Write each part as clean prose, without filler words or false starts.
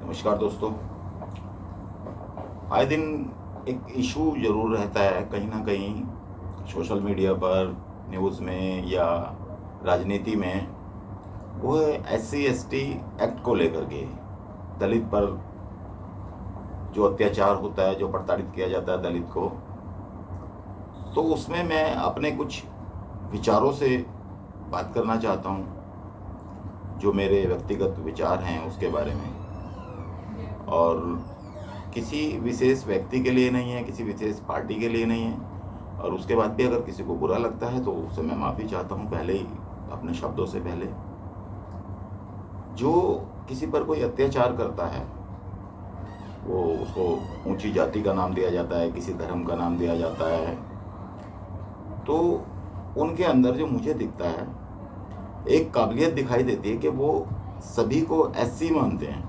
नमस्कार दोस्तों। आए दिन एक इशू ज़रूर रहता है कहीं ना कहीं सोशल मीडिया पर, न्यूज़ में या राजनीति में। वो है SC/ST एक्ट को लेकर के। दलित पर जो अत्याचार होता है, जो प्रताड़ित किया जाता है दलित को, तो उसमें मैं अपने कुछ विचारों से बात करना चाहता हूँ, जो मेरे व्यक्तिगत विचार हैं उसके बारे में। और किसी विशेष व्यक्ति के लिए नहीं है, किसी विशेष पार्टी के लिए नहीं है। और उसके बाद भी अगर किसी को बुरा लगता है तो उससे मैं माफ़ी चाहता हूँ पहले ही, अपने शब्दों से पहले। जो किसी पर कोई अत्याचार करता है, वो उसको ऊंची जाति का नाम दिया जाता है, किसी धर्म का नाम दिया जाता है, तो उनके अंदर जो मुझे दिखता है एक काबिलियत दिखाई देती है कि वो सभी को SC मानते हैं,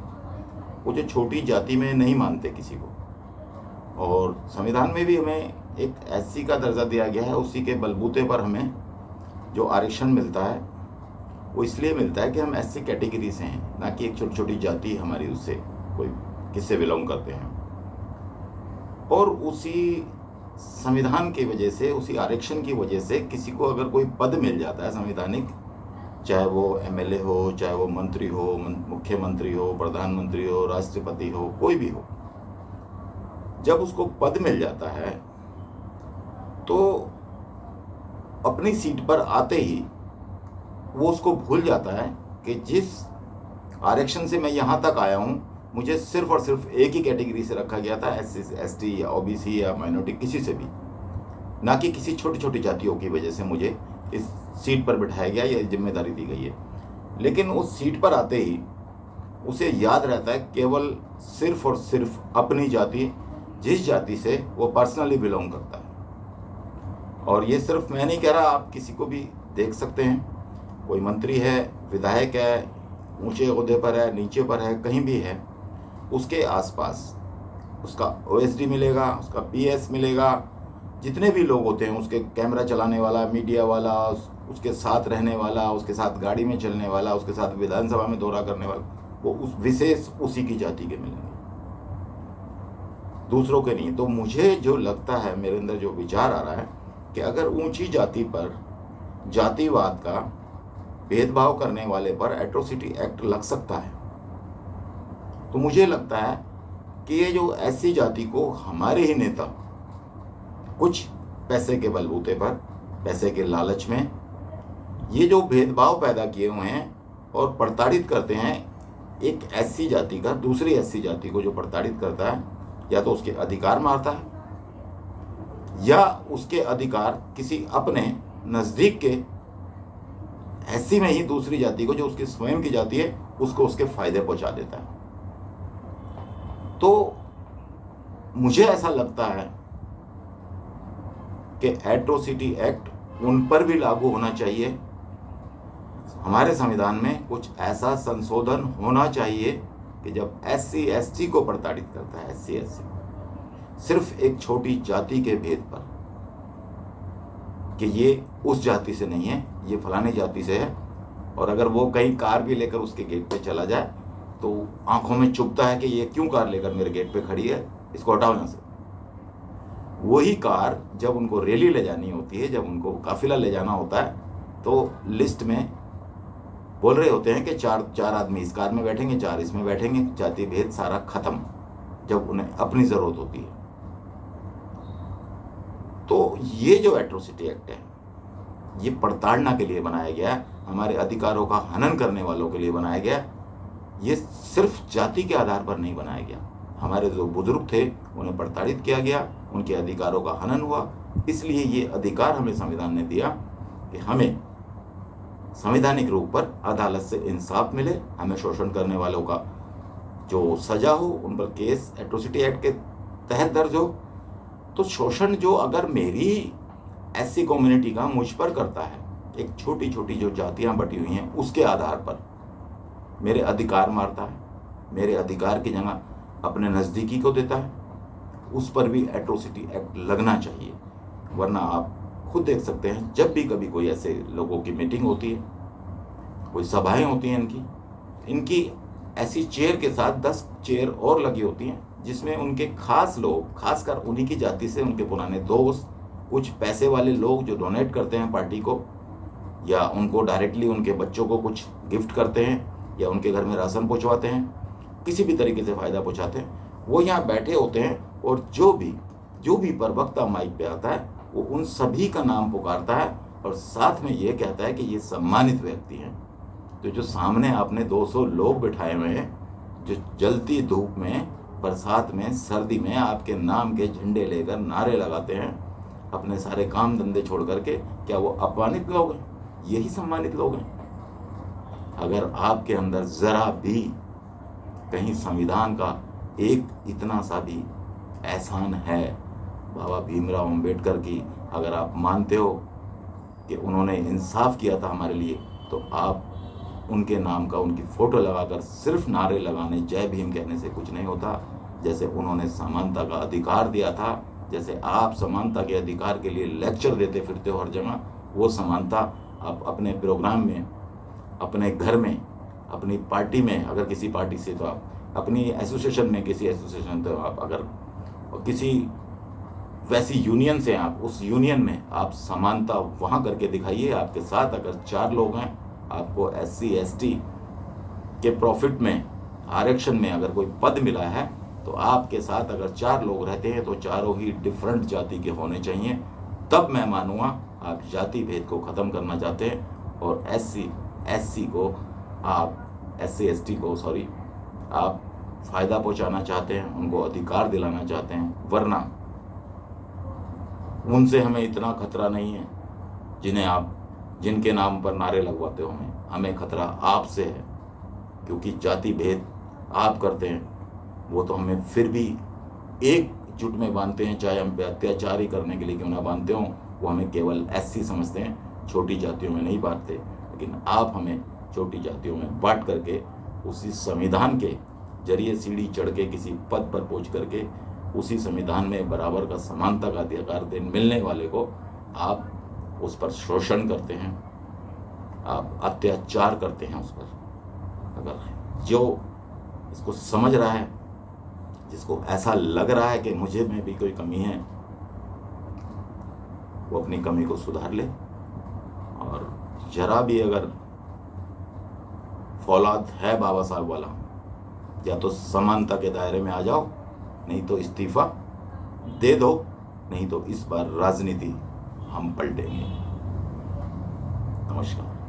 वो जो छोटी जाति में नहीं मानते किसी को। और संविधान में भी हमें एक SC का दर्जा दिया गया है। उसी के बलबूते पर हमें जो आरक्षण मिलता है वो इसलिए मिलता है कि हम SC कैटेगरी से हैं, ना कि एक छोटी छोटी जाति हमारी उससे कोई किससे बिलोंग करते हैं। और उसी संविधान की वजह से, उसी आरक्षण की वजह से किसी को अगर कोई पद मिल जाता है संवैधानिक, चाहे वो MLA हो, चाहे वो मंत्री हो, मुख्यमंत्री हो, प्रधानमंत्री हो, राष्ट्रपति हो, कोई भी हो, जब उसको पद मिल जाता है तो अपनी सीट पर आते ही वो उसको भूल जाता है कि जिस आरक्षण से मैं यहाँ तक आया हूँ, मुझे सिर्फ और सिर्फ एक ही कैटेगरी से रखा गया था, SC/ST या OBC या माइनॉरिटी, किसी से भी, ना कि किसी छोटी छोटी जातियों की वजह से मुझे इस सीट पर बिठाया गया या जिम्मेदारी दी गई है। लेकिन उस सीट पर आते ही उसे याद रहता है केवल सिर्फ और सिर्फ अपनी जाति, जिस जाति से वो पर्सनली बिलोंग करता है। और ये सिर्फ मैं नहीं कह रहा, आप किसी को भी देख सकते हैं। कोई मंत्री है, विधायक है, ऊंचे ओहदे पर है, नीचे पर है, कहीं भी है, उसके आसपास उसका OSD मिलेगा, उसका PS मिलेगा, जितने भी लोग होते हैं, उसके कैमरा चलाने वाला, मीडिया वाला, उसके साथ रहने वाला, उसके साथ गाड़ी में चलने वाला, उसके साथ विधानसभा में दौरा करने वाला, वो उस विशेष उसी की जाति के मिलेंगे, दूसरों के नहीं। तो मुझे जो लगता है, मेरे अंदर जो विचार आ रहा है कि अगर ऊंची जाति पर जातिवाद का भेदभाव करने वाले पर एट्रोसिटी एक्ट लग सकता है, तो मुझे लगता है कि ये जो SC जाति को हमारे ही नेता कुछ पैसे के बलबूते पर, पैसे के लालच में, ये जो भेदभाव पैदा किए हुए हैं और प्रताड़ित करते हैं एक SC जाति का, दूसरी SC जाति को जो प्रताड़ित करता है, या तो उसके अधिकार मारता है या उसके अधिकार किसी अपने नज़दीक के SC में ही दूसरी जाति को, जो उसकी स्वयं की जाति है, उसको उसके फायदे पहुंचा देता है। तो मुझे ऐसा लगता है कि एट्रोसिटी एक्ट उन पर भी लागू होना चाहिए। हमारे संविधान में कुछ ऐसा संशोधन होना चाहिए कि जब SC/ST को प्रताड़ित करता है, SC/SC सिर्फ एक छोटी जाति के भेद पर, कि ये उस जाति से नहीं है, ये फलानी जाति से है, और अगर वो कहीं कार भी लेकर उसके गेट पे चला जाए तो आंखों में चुभता है कि ये क्यों कार लेकर मेरे गेट पे खड़ी है, इसको हटाओ यहाँ से। वही कार जब उनको रैली ले जानी होती है, जब उनको काफिला ले जाना होता है, तो लिस्ट में बोल रहे होते हैं कि चार आदमी इस कार में बैठेंगे, 4 इसमें बैठेंगे, जाति भेद सारा खत्म, जब उन्हें अपनी जरूरत होती है। तो ये जो एट्रोसिटी एक्ट है, ये प्रताड़ना के लिए बनाया गया है, हमारे अधिकारों का हनन करने वालों के लिए बनाया गया। ये सिर्फ जाति के आधार पर नहीं बनाया गया। हमारे जो बुजुर्ग थे उन्हें प्रताड़ित किया गया, उनके अधिकारों का हनन हुआ, इसलिए ये अधिकार हमें संविधान ने दिया कि हमें संवैधानिक रूप पर अदालत से इंसाफ मिले, हमें शोषण करने वालों का जो सजा हो, उन पर केस एट्रोसिटी एक्ट के तहत दर्ज हो। तो शोषण जो अगर मेरी SC कम्युनिटी का मुझ पर करता है, एक छोटी छोटी जो जातियां बटी हुई हैं, उसके आधार पर मेरे अधिकार मारता है, मेरे अधिकार की जगह अपने नज़दीकी को देता है, उस पर भी एट्रोसिटी एक्ट लगना चाहिए। वरना आप खुद देख सकते हैं, जब भी कभी कोई ऐसे लोगों की मीटिंग होती है, कोई सभाएं होती हैं इनकी ऐसी चेयर के साथ 10 चेयर और लगी होती हैं, जिसमें उनके खास लोग, खासकर उन्हीं की जाति से उनके पुराने दोस्त, कुछ पैसे वाले लोग जो डोनेट करते हैं पार्टी को, या उनको डायरेक्टली उनके बच्चों को कुछ गिफ्ट करते हैं, या उनके घर में राशन पहुंचवाते हैं, किसी भी तरीके से फ़ायदा पहुंचाते हैं, वो यहाँ बैठे होते हैं। और जो भी प्रवक्ता माइक पे आता है वो उन सभी का नाम पुकारता है और साथ में ये कहता है कि ये सम्मानित व्यक्ति हैं। तो जो सामने आपने 200 लोग बिठाए हुए हैं, जो जलती धूप में, बरसात में, सर्दी में आपके नाम के झंडे लेकर नारे लगाते हैं, अपने सारे काम धंधे छोड़ करके, क्या वो अपमानित लोग हैं? यही सम्मानित लोग हैं। अगर आपके अंदर जरा भी कहीं संविधान का एक इतना सा भी एहसान है, बाबा भीमराव अंबेडकर की अगर आप मानते हो कि उन्होंने इंसाफ किया था हमारे लिए, तो आप उनके नाम का, उनकी फ़ोटो लगाकर सिर्फ नारे लगाने, जय भीम कहने से कुछ नहीं होता। जैसे उन्होंने समानता का अधिकार दिया था, जैसे आप समानता के अधिकार के लिए लेक्चर देते फिरते हो हर जगह, वो समानता आप अपने प्रोग्राम में, अपने घर में, अपनी पार्टी में, अगर किसी पार्टी से, तो आप अपनी एसोसिएशन में, किसी एसोसिएशन, तो आप अगर किसी वैसी यूनियन से, आप उस यूनियन में आप समानता वहाँ करके दिखाइए। आपके साथ अगर 4 लोग हैं, आपको SC ST के प्रॉफिट में, आरक्षण में अगर कोई पद मिला है, तो आपके साथ अगर 4 लोग रहते हैं तो चारों ही डिफरेंट जाति के होने चाहिए। तब मैं मानूंगा आप जाति भेद को ख़त्म करना चाहते हैं और SC SC को आप SC ST को आप फ़ायदा पहुंचाना चाहते हैं, उनको अधिकार दिलाना चाहते हैं। वरना उनसे हमें इतना खतरा नहीं है जिनके नाम पर नारे लगवाते हो। हमें खतरा आपसे है, क्योंकि जाति भेद आप करते हैं, वो तो हमें फिर भी एकजुट में बांधते हैं, चाहे हम पे अत्याचार ही करने के लिए क्यों ना बांधते हों। वो हमें केवल SC समझते हैं, छोटी जातियों में नहीं बांटते। लेकिन आप हमें छोटी जातियों में बांट करके उसी संविधान के जरिए सीढ़ी चढ़ के किसी पद पर पहुंच करके उसी संविधान में बराबर का, समानता का अधिकार मिलने वाले को आप उस पर शोषण करते हैं, आप अत्याचार करते हैं उस पर। अगर जो इसको समझ रहा है, जिसको ऐसा लग रहा है कि मुझे में भी कोई कमी है, वो अपनी कमी को सुधार ले। और जरा भी अगर फौलाद है बाबा साहब वाला, या तो समानता के दायरे में आ जाओ, नहीं तो इस्तीफा दे दो, नहीं तो इस बार राजनीति हम पलटेंगे। नमस्कार।